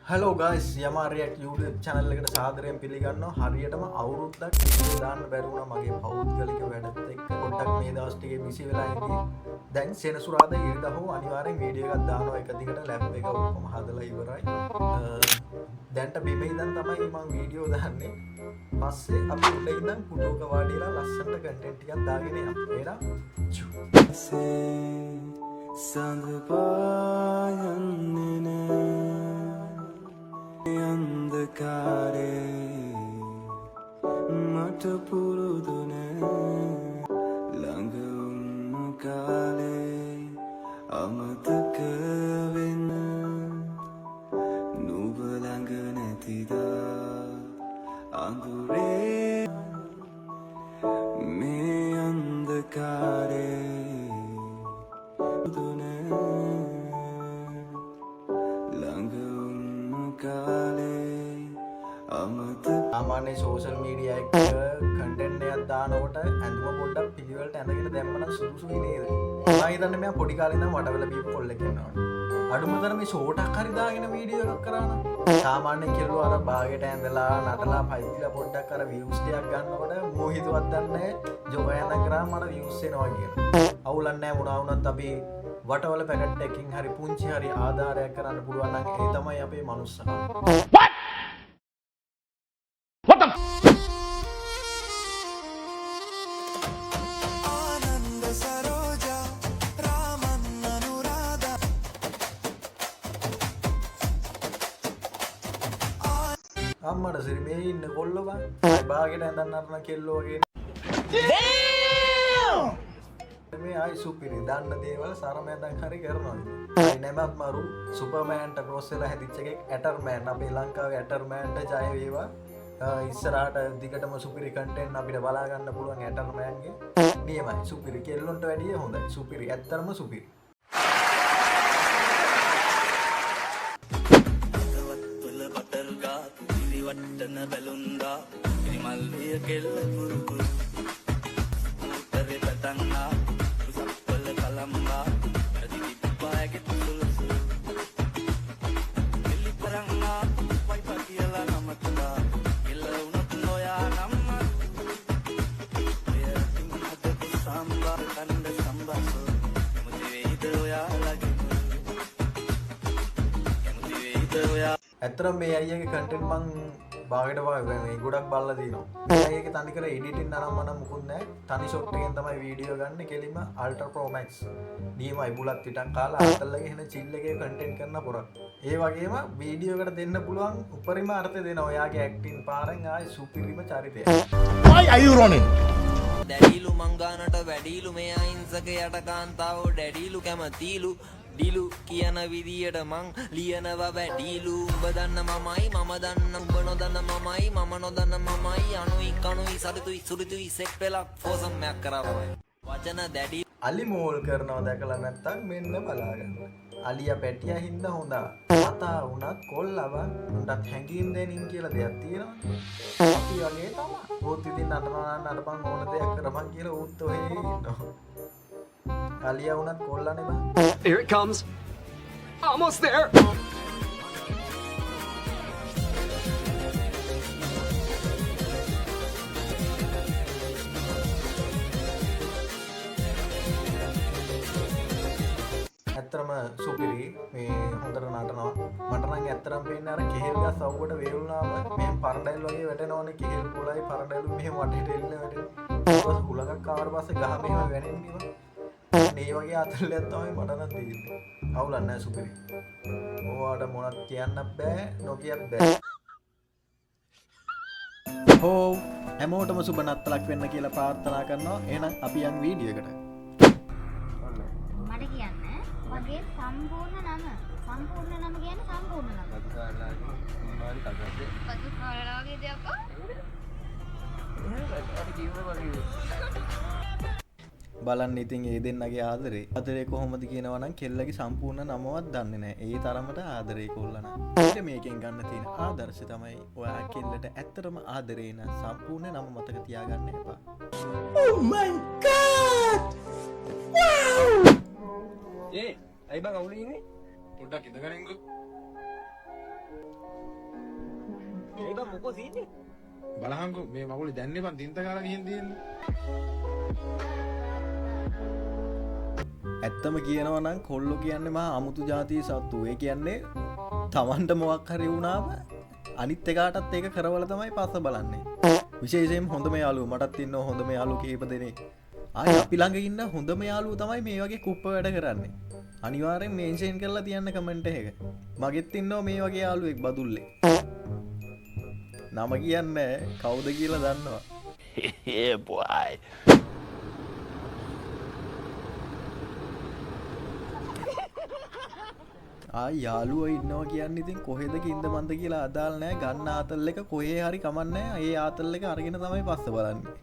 Hello guys, Yama React YouTube channel එකට සාදරයෙන් පිළිගන්නවා. හරියටම අවුරුද්දක් වීඩියෝ දාන්න බැරි වුණා මගේ පෞද්ගලික වැඩත් එක්ක. පොඩ්ඩක් මේ දවස් ටිකේ බිසි වෙලා ඉඳී. දැන් සෙනසුරාදා ඉරිදා හෝ අනිවාර්යෙන් වීඩියෝ එකක් දානවා එක දිගට ලැබ් එක ඔක්කොම හදලා ඉවරයි. දැන්ට බිම ඉඳන් තමයි මම වීඩියෝ දාන්නේ. පස්සේ අපි උඩ ඉඳන් පුටුවක වාඩිලා ලස්සනට කන්ටෙන්ට් ටිකක් දාගෙන යමු. එහෙනම් සංගපායන්නේ अंधकारे मट पुरुदुने लंग काले अमतक वेन නුඹ ළඟ නැතිදා අඳුරේ මේ අන්ධකාරේ දුනේ ළඟ කාලේ අමතක සෝෂල් මීඩියා එක කන්ටෙන්ට් එකක් දානකොට ඇඳුම පොඩ්ඩක් පිළිවෙලට ඇඳගෙන දැම්මම සුදුසුයි නේද? මම හිතන්නේ මම පොඩි කාලේ ඉඳන් වටවල බීපු කොල්ලෙක් වෙනවා. අඩුමතරම මේ ෂෝටක් හරි දාගෙන වීඩියෝ එකක් කරා නම් සාමාන්‍යයෙන් කෙල්ලෝ අර බාගෙට ඇඳලා නටලා පයිතිලා පොඩ්ඩක් අර views ටිකක් ගන්නකොට මොහිතවත් දන්නේ ජොගයන් කරා මට views එනවා කියලා. අවුලක් නැහැ මොනවා වුණත් අපි වටවල පැකට් එකකින් හරි පුංචි හරි ආධාරයක් කරන්න පුළුවන් නම් ඒ තමයි අපේ මනුස්සකම. What the ආනන්ද සරෝජා රාමන් අනුරාධා අම්මට සිරි මේ ඉන්න කොල්ලෝ බං බාගෙට ඇඳන් නරන කෙල්ලෝ වගේ මේ ආයි සුපිරි දන්න දේවල් සරමෙන්දන් හරි කරනවා. අයි නැමත් මරු සුපර්මෑන්ට ක්‍රොස් වෙලා හැදිච්ච එකෙක් ඇටර්මෑන් අපේ ලංකාවේ ඇටර්මෑන්ට ජය වේවා. ඉස්සරහට දිගටම සුපිරි කන්ටෙන්ට් අපිට බලා ගන්න පුළුවන් ඇටර්මෑන්ගේ. නියමයි සුපිරි කෙල්ලොන්ට වැඩිය හොඳයි. සුපිරි ඇත්තටම සුපිරි. වල බටර් ගා කුලි වට්ටන බැලුන්දා ඉරිමල් විය කෙල්ල කුරුකු උතරේ පතන්නා ඇත්තටම මේ අයියාගේ කන්ටෙන්ට් මං බාගෙට මේ ගොඩක් බලලා තියෙනවා. මේ අයියාගේ තනි කර එඩිටින් නම් මම මුකුත් නැහැ. තනි ෂොට් එකෙන් තමයි වීඩියෝ ගන්න කෙලිම Ultra Pro Max. නියමයි බුලත් පිටක් කාලා අතල්ලගේ එන චිල් එකේ කන්ටෙන්ට් කරන පොරක්. ඒ වගේම වීඩියෝ එකට දෙන්න පුළුවන් උපරිම අර්ථය දෙනවා. ඔයාගේ ඇක්ටින් පාරෙන් ආයි සුපිරිම චරිතය. Why are you running? දැඩිලු මංගානට වැඩිලු මේ අහිංසක යට කාන්තාවෝ දැඩිලු කැමතිලු ඩිලු කියන විදියට මං ලියනවා වැඩිලු උඹ දන්න මමයි මම දන්න උඹ නොදන්න මමයි මම නොදන්න මමයි අනුයි කනුයි සරිතුයි සුරිතුයි සෙක් වෙලක් ෆෝසම්යක් කරවයි වචන දැඩි අලි මෝල් කරනවා දැකලා නැත්තම් මෙන්න බලාගන්න. අලියා පැටියා හින්දා හොඳා. කතා වුණත් කොල්ලව උන්ටත් හැංගීම් දෙනින් කියලා දෙයක් තියෙනවා. අපි වගේ තමයි. ඕත් ඉතින් නටපන් ඕන දෙයක් කරපන් කියලා ඌත් ඔහේ ඉන්නවා. අලියා වුණත් කොල්ලනේ බං. Here it comes. Almost there. ඇත්තරම සුපිරි මේ හොඳට නටනවා. මට නම් ඇත්තරම පේන්නේ අර කෙහෙල් ගස් අවුවට වේලුනාම මේ පරඩයිල් වගේ වැටෙනවනේ කෙහෙල් කොළයි පරඩයිලු මෙහෙම වටේට එල්ල වැටෙනවා. ඊට හුලඟක් ආවට පස්සේ ගහ මෙහෙම වැනෙන්නේ. මේ වගේ අතල්ලයක් තමයි මට නම් තියෙන්නේ. අවුලක් නැහැ සුපිරි. ඕවාට මොනක් කියන්න බෑ නොකියත් බෑ. හෝ හැමෝටම සුබ නත්තලක් වෙන්න කියලා ප්‍රාර්ථනා කරනවා. එහෙනම් අපි යන් වීඩියෝ එකට. මට කියන්න මගේ සම්පූර්ණ නම කියන්නේ සම්පූර්ණ නම. පතු කාලාගේ දෙයක් බලන්න ඉතින් ඒ දෙන්නගේ ආදරේ කොහොමද කියනවා නම් කෙල්ලගේ සම්පූර්ණ නමවත් දන්නේ නැහැ. ඒ තරමට ආදරේ කොල්ලන. ඊට මේකෙන් ගන්න තියෙන ආදර්ශය තමයි ඔයා කෙල්ලට ඇත්තටම ආදරේ නම් සම්පූර්ණ නම මතක තියාගන්න එපා. Oh my god! Wow! ඇයි බං අවුලේ ඉන්නේ? පොඩ්ඩක් ඉඳගෙන ඉන්නකෝ. බලහන්කෝ මේ මගුලේ දැන්නේ බං තින්ත කාලා ගිහින් තියෙන්නේ. ඇත්තම කියනවා නම් කොල්ලෝ කියන්නේ මහා අමුතු ජාතිය සත්තු. ඒ කියන්නේ Tamanට මොකක් හරි වුණාම අනිත් එකාටත් ඒක කරවල තමයි පස්ස බලන්නේ. විශේෂයෙන් හොඳම යාළුවෝ මටත් ඉන්නවා හොඳම යාළුවෝ කීප දෙනෙක්. ආයි අපි ළඟ ඉන්න හොඳම යාළුවෝ තමයි මේ වගේ කුප්ප වැඩ කරන්නේ. අනිවාර්යෙන් මෙන්ෂන් කරලා තියන්න කමෙන්ට් එකක. මගෙත් ඉන්නවා මේ වගේ යාළුවෙක් බදුල්ලේ. නම කියන්නේ කවුද කියලා දන්නවා. Yeah boy. යාළුවෝ ඉන්නවා කියන්නේ ඉතින් කොහෙද කින්ද මන්ද කියලා අදාළ නැහැ. ගන්න ආතල් එක කොහේ හරි කමන්නේ නැහැ. ඒ ආතල් එක අරගෙන තමයි පස්ස බලන්නේ.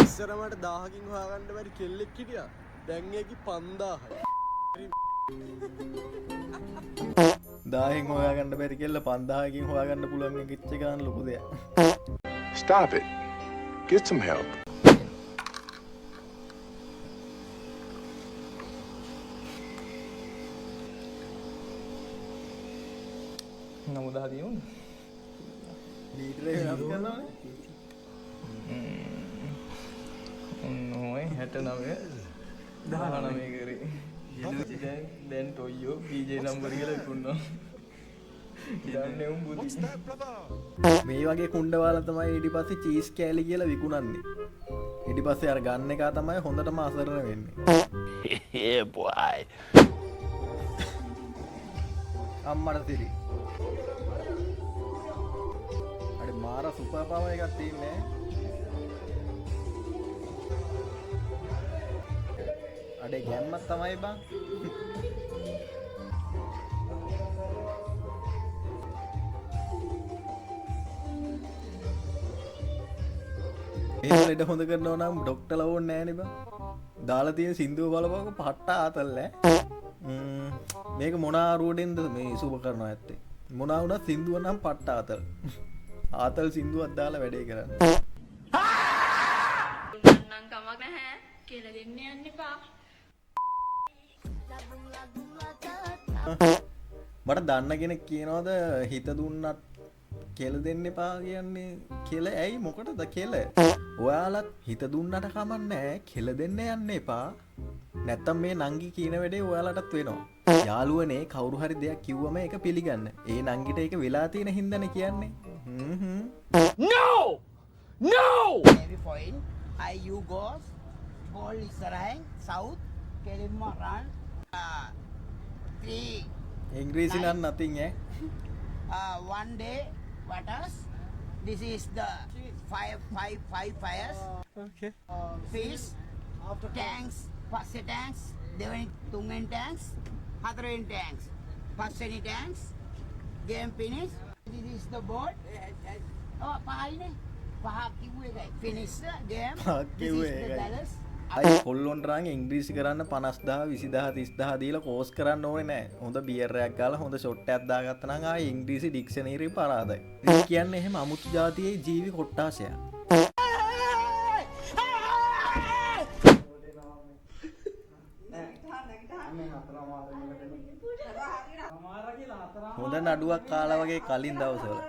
ඉස්සර මට 1000කින් හොයාගන්න බැරි කෙල්ලෙක් හිටියා. දැන් ඒකි 5000යි. 1000න් හොයාගන්න බැරි කෙල්ල 5000කින් හොයාගන්න පුළුවන් එක කිච්ච ගන්න ලොකු දෙයක්. Stop it. Get some help. නමුදා දියුන ලීටරේ වෙනස් කරනවනේ. ඔය 69 19 කරේ. දැන් ටොයියෝ PJ නම්බර් කියලා විකුණනවා. යන්නේ උන් බුදි. මේ වගේ කුණ්ඩවාලා තමයි ඊට පස්සේ චීස් කෑලි කියලා විකුණන්නේ. ඊට පස්සේ අර ගන්න එක තමයි හොඳටම අසරණ වෙන්නේ. Yeah boy. අම්මට තිරි. අර මාර සුපර් පවර් එකක් තියෙන්නේ. අඩේ ගැම්මක් තමයි බං. ඒ ලෙඩ හොඳ කරනවා නම් ඩොක්ටර්ලා ඕනේ නෑනේ බං. දාලා තියෙන සින්දුව බලපුවක පට්ට ආතල් ඈ. මේක මොන ආරුවටෙන්ද මේ සුබ කරනවා ඇත්තේ. මොනවා වුණත් සින්දුව නම් පට්ට ආතල්. ආතල් සින්දුවක් දාලා වැඩේ කරන්නේ. නම් කමක් නැහැ කියලා දෙන්න යන්න එපා. මට දන්න කෙනෙක් කියනවාද හිත දුන්නත් කෙල දෙන්න එපා කියන්නේ. කෙල ඇයි මොකටද කෙල? ඔයාලත් හිත දුන්නට කමන්නේ කෙල දෙන්න යන්න එපා. නැත්තම් මේ නංගි කියන වැඩේ ඔයාලටත් වෙනවා. යාළුවනේ කවුරු හරි දෙයක් කිව්වම ඒක පිළිගන්න. ඒ නංගිට ඒක වෙලා තියෙන හින්දානේ කියන්නේ. No! No! Every point, you goes, ball Israel, south, Kelimma run, 3, ඉංග්‍රීසි නම් nothing ඈ. one day, what else? This is the five fires. Okay. Fish, tanks, first tanks, දෙවෙනි තුන්වෙනි tanks, හතරවෙනි tanks, පස්වෙනි tanks, game finish. This is the board. පහයිනේ. පහ කිව්වේ එකයි. Finish the game. පහක් This කිව්වේ is the එකයි. Dallas. අයි කොල්ලොන්ට රං ඉංග්‍රීසි කරන්න 50000 20000 30000 දීලා කෝස් කරන්න ඕනේ නෑ. හොඳ බියර් එකක් ගාලා හොඳ ෂොට් එකක් දාගත්තා නම් ආයි ඉංග්‍රීසි ඩික්ෂනරි පරාදයි. ඒ කියන්නේ එහෙම අමුතු ජාතියේ ජීවි කොට්ටාසයක්. හොඳ නඩුවක් කාලා වගේ කලින් දවසවල.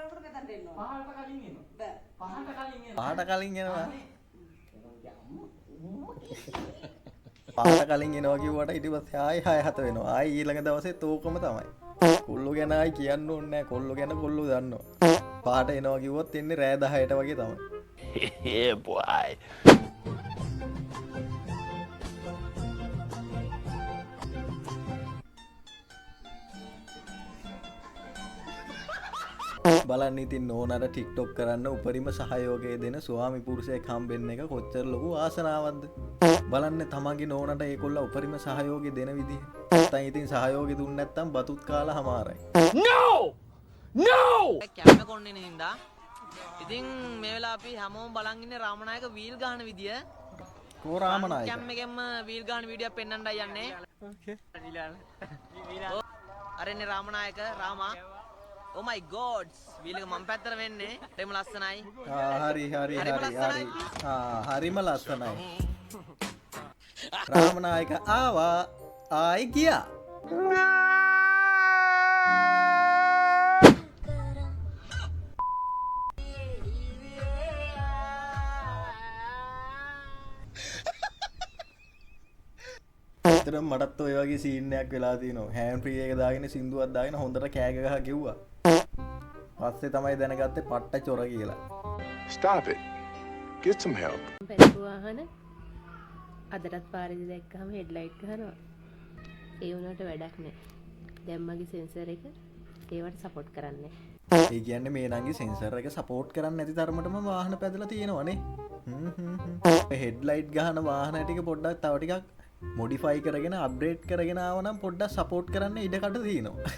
පහට කලින් එනවා. පහට කලින් එනවා කිව්වට ඊට පස්සේ ආයි 6 7 වෙනවා. ආයි ඊළඟ දවසෙත් ඕකම තමයි. කොල්ලෝ ගැන ආයි කියන්න ඕනේ නැහැ. කොල්ලෝ ගැන කොල්ලෝ දන්නවා. පහට එනවා කිව්වොත් එන්නේ රෑ 10ට වගේ තමයි. Yeah boy. බලන්න ඉතින් නෝනට ටික්ටොක් කරන්න උපරිම සහයෝගය දෙන ස්වාමි පුරුෂයෙක් හම්බෙන්න එක කොච්චර ලොකු ආසනාවක්ද. බලන්න තමන්ගේ නෝනට ඒගොල්ලෝ උපරිම සහයෝගය දෙන විදිහ. නැත්නම් ඉතින් සහයෝගය දුන්නේ නැත්නම් බතුත් කාලා හමාරයි. No! No! කැම්ම කොන්නේ හින්දා ඉතින් මේ වෙලාව අපි හැමෝම බලන් ඉන්නේ රාමනායක වීල් ගහන විදිය. කෝ රාමනායක. කැම් එකෙන්ම වීල් ගහන වීඩියෝ පෙන්වන්නයි යන්නේ. ඕකේ. අරන්නේ Ramanayake Rama. Oh my god wheel එක මම පැත්තට වෙන්නේ. හරිම ලස්සනයි. හරි. හරිම ලස්සනයි. හරිම ලස්සනයි. රාමනායක ආවා ආයි ගියා. ඇත්තටම මටත් ඔය වගේ සීන් එකක් වෙලා තියෙනවා. හෑන්ඩ් ෆ්‍රී එක දාගෙන සින්දුවක් දාගෙන හොඳට කෑ ගහ කිව්වා. පස්සේ තමයි දැනගත්තේ පට්ට චොර කියලා. Stop it. Get some help. පැදපු වාහන අදටත් පාරේදී දැක්කම හෙඩ්ලයිට් ගහනවා. ඒ වුණාට වැඩක් නැහැ. දැන් මගේ සෙන්සර් එක ඒවට සපෝට් කරන්නේ නැහැ. ඒ කියන්නේ මේ නංගි සෙන්සර් එක සපෝට් කරන්නේ නැති තරමටම වාහන පැදලා තියෙනවනේ. හෙඩ්ලයිට් ගහන වාහන ටික පොඩ්ඩක් තව ටිකක් මොඩිෆයි කරගෙන අප්ඩේට් කරගෙන ආවනම් පොඩ්ඩක් සපෝට් කරන්න ඉඩකට තියෙනවා.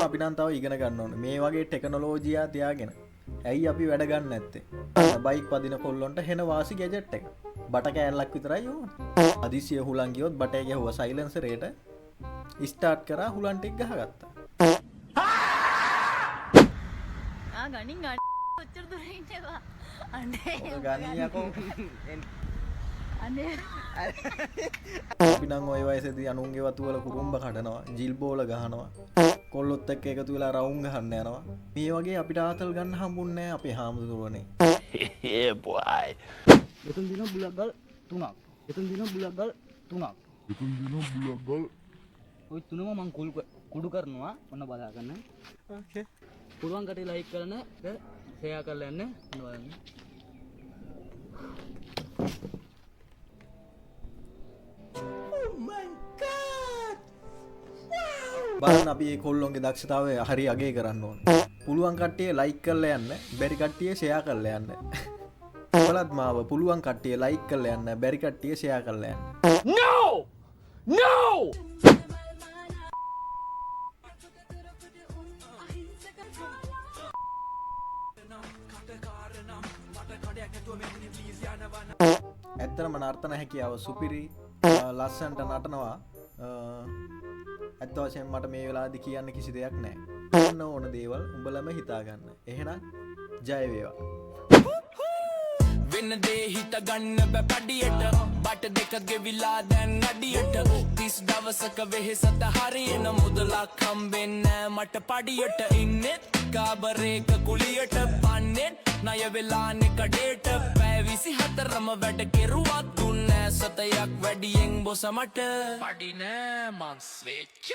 අපි නම් තව ඉගෙන ගන්න ඕනේ මේ වගේ ටෙක්නොලොජියා තියාගෙන. ඇයි අපි වැඩ ගන්න නැත්තේ? බයික් පදින කොල්ලොන්ට හෙන වාසි ගැජට් එක. බට කෑල්ලක් විතරයි ඕනේ. හදිසිය හුලං ගියොත් බටේ ගැහුවා සයිලන්සරේට. ස්ටාර්ට් කරා හුලන් ටික ගහගත්තා. ගණින් ගන්න ඔච්චර දුර ඉන්නවා. අනේ ගණියකෝ අනේ අපි නම් ওই වයසේදී අනුන්ගේ වතු වල කුරුම්බ කඩනවා, ජිල් බෝල ගහනවා, කොල්ලොත් එක්ක එකතු වෙලා රවුම් ගහන්න යනවා. මේ වගේ අපිට ආතල් ගන්න හම්බුන්නේ නැහැ අපේ හාමුදුරුවනේ. Yeah boy. එතුන් දින බුලගල් 3ක්. එතුන් දින බුලගල් 3ක්. ඔය තුනම මං කුඩු කරනවා. ඔන්න බලා ගන්න. Okay. පුළුවන් කටේ ලයික් කරන්න, ෂෙයා කරලා යන්න. ඔන්න බලන්න. බලන්න අපි මේ කොල්ලොන්ගේ දක්ෂතාවය හරි අගය කරන්න ඕනේ. පුළුවන් කට්ටිය ලයික් කරලා යන්න, බැරි කට්ටිය ෂෙයා කරලා යන්න. ඔයාලත් මාව පුළුවන් කට්ටිය ලයික් කරලා යන්න, බැරි කට්ටිය ෂෙයා කරලා යන්න. No! No! ඇත්තටම නර්තන හැකියාව සුපිරි, ලස්සනට නටනවා. ඇත්ත වශයෙන්ම මට මේ වෙලාවේදී කියන්න කිසි දෙයක් නැහැ. ඕන ඕන දේවල් උඹලම හිතා ගන්න. එහෙනම් ජය වේවා. වෙන දේ හිත ගන්න බෑ පඩියට බට දෙක ගෙවිලා දැන් අඩියට 30 දවසක වෙහෙසට හරියන මුදලක් හම්බෙන්නේ මට පඩියට ඉන්නේ කාබරේක කුලියට පන්නේ ණය වෙලානේ කඩේට පැය 24ම වැඩ කෙරුවත් දුන්නේ සතයක් වැඩියෙන් බොස මට පඩි නෑ මං ස්වෙච්ච